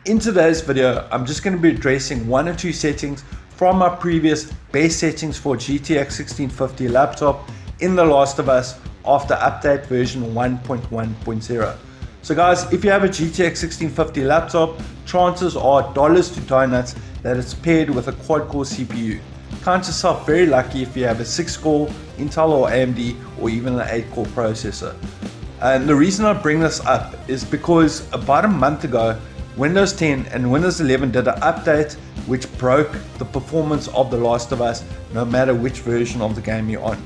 In today's video, I'm just going to be addressing one or two settings from my previous base settings for GTX 1650 laptop in The Last of Us after update version 1.1.0. So guys, if you have a GTX 1650 laptop, chances are dollars to donuts that it's paired with a quad-core CPU. Count yourself very lucky if you have a 6-core Intel or AMD or even an 8-core processor. And the reason I bring this up is because about a month ago, Windows 10 and Windows 11 did an update which broke the performance of The Last of Us no matter which version of the game you're on.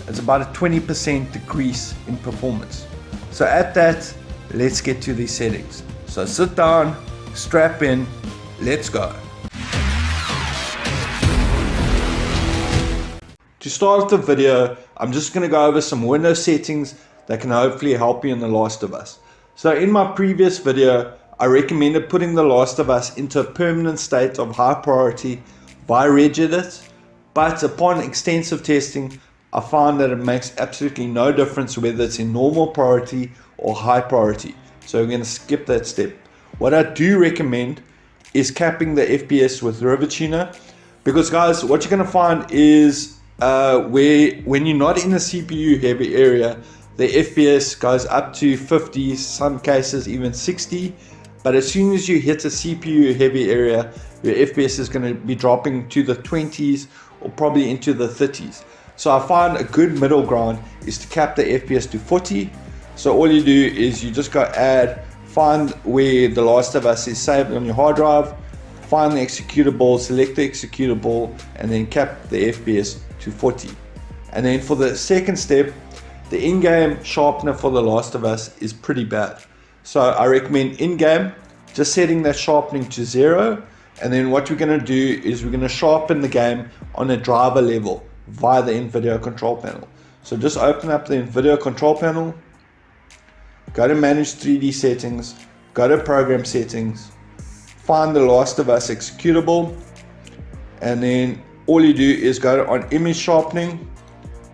It's about a 20% decrease in performance. So at that, let's get to these settings. So sit down, strap in, let's go. To start the video, I'm just going to go over some Windows settings that can hopefully help you in The Last of Us. So in my previous video, I recommended putting The Last of Us into a permanent state of high priority via regedit, but upon extensive testing, I found that it makes absolutely no difference whether it's in normal priority or high priority. So we're going to skip that step. What I do recommend is capping the FPS with River Tuner, because guys, what you're going to find is when you're not in a CPU heavy area, the FPS goes up to 50, some cases even 60. But as soon as you hit a CPU heavy area, your FPS is going to be dropping to the 20s or probably into the 30s. So I find a good middle ground is to cap the FPS to 40. So all you do is you just go find where The Last of Us is saved on your hard drive, find the executable, select the executable, and then cap the FPS to 40. And then for the second step, the in-game sharpener for The Last of Us is pretty bad. So I recommend in-game just setting that sharpening to 0, and then what we're going to do is we're going to sharpen the game on a driver level via the NVIDIA control panel. So just open up the NVIDIA control panel, go to manage 3D settings, go to program settings, find The Last of Us executable, and then all you do is go on image sharpening,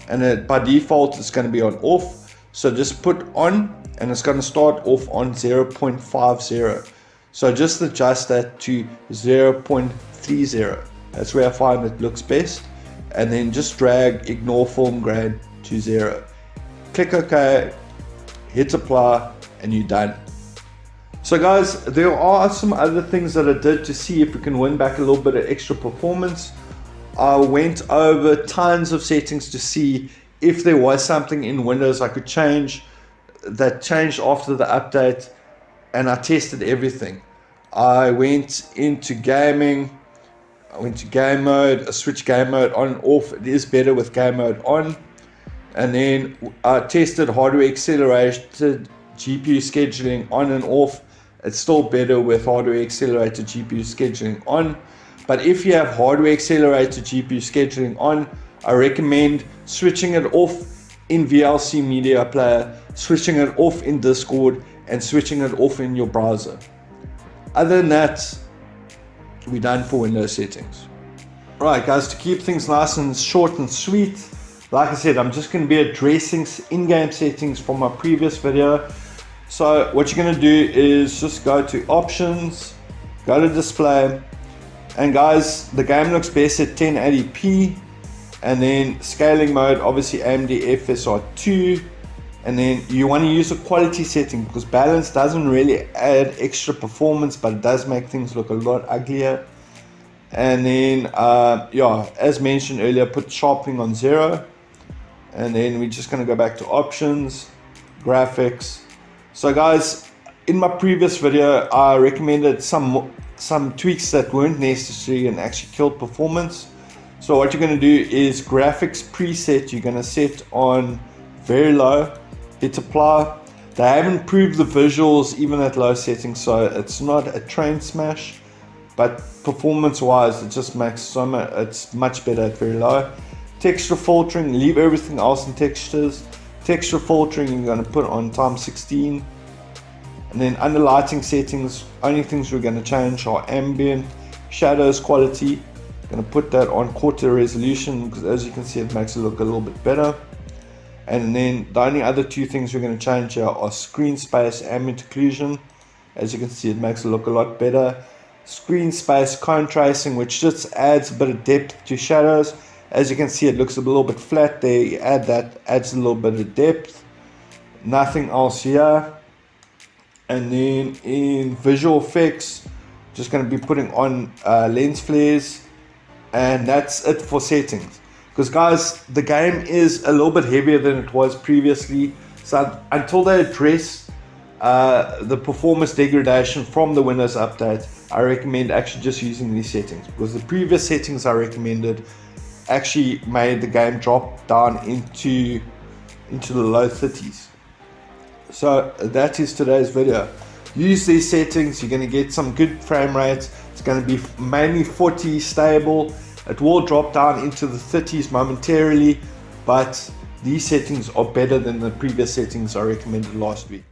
and by default it's going to be on off. So just put on, and it's going to start off on 0.50. So just adjust that to 0.30. That's where I find it looks best. And then just drag ignore film grade to 0. Click OK, hit apply, and you're done. So guys, there are some other things that I did to see if we can win back a little bit of extra performance. I went over tons of settings to see if there was something in Windows I could change that changed after the update, and I tested everything. I went into gaming, I went to game mode, I switched game mode on and off. It is better with game mode on. And then I tested hardware accelerated GPU scheduling on and off. It's still better with hardware accelerated GPU scheduling on. But if you have hardware accelerated GPU scheduling on, I recommend switching it off in VLC Media Player, switching it off in Discord, and switching it off in your browser. Other than that, we're done for Windows settings. Right guys, to keep things nice and short and sweet, like I said, I'm just going to be addressing in-game settings from my previous video. So what you're going to do is just go to options, go to display, and guys, the game looks best at 1080p. And then scaling mode, obviously AMD FSR 2, and then you want to use a quality setting because balance doesn't really add extra performance, but it does make things look a lot uglier. And then as mentioned earlier, put sharpening on 0, and then we're just going to go back to options, graphics. So guys, in my previous video I recommended some tweaks that weren't necessary and actually killed performance. So what you're going to do is graphics preset, you're going to set on very low, hit apply. They haven't improved the visuals even at low settings, so it's not a train smash, but performance wise it just makes it's much better at very low. Texture filtering, leave everything else in textures. Texture filtering you're going to put on times 16. And then under lighting settings, only things we're going to change are ambient, shadows, quality. Going to put that on quarter resolution because as you can see it makes it look a little bit better. And then the only other two things we're going to change here are screen space, ambient occlusion, As you can see, it makes it look a lot better. Screen space cone tracing, which just adds a bit of depth to shadows. As you can see, it looks a little bit flat there. You add that, adds a little bit of depth. Nothing else here. And then in visual effects, just going to be putting on lens flares, and that's it for settings. Because guys, the game is a little bit heavier than it was previously, so until they address the performance degradation from the Windows update, I recommend actually just using these settings, because the previous settings I recommended actually made the game drop down into the low 30s. So that is today's video. Use these settings, you're going to get some good frame rates. It's going to be mainly 40 stable. It will drop down into the 30s momentarily, but these settings are better than the previous settings I recommended last week.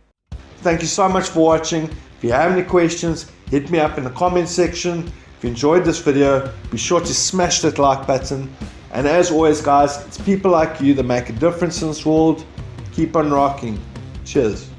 Thank you so much for watching. If you have any questions, hit me up in the comment section. If you enjoyed this video, be sure to smash that like button. And as always guys, it's people like you that make a difference in this world. Keep on rocking. Cheers.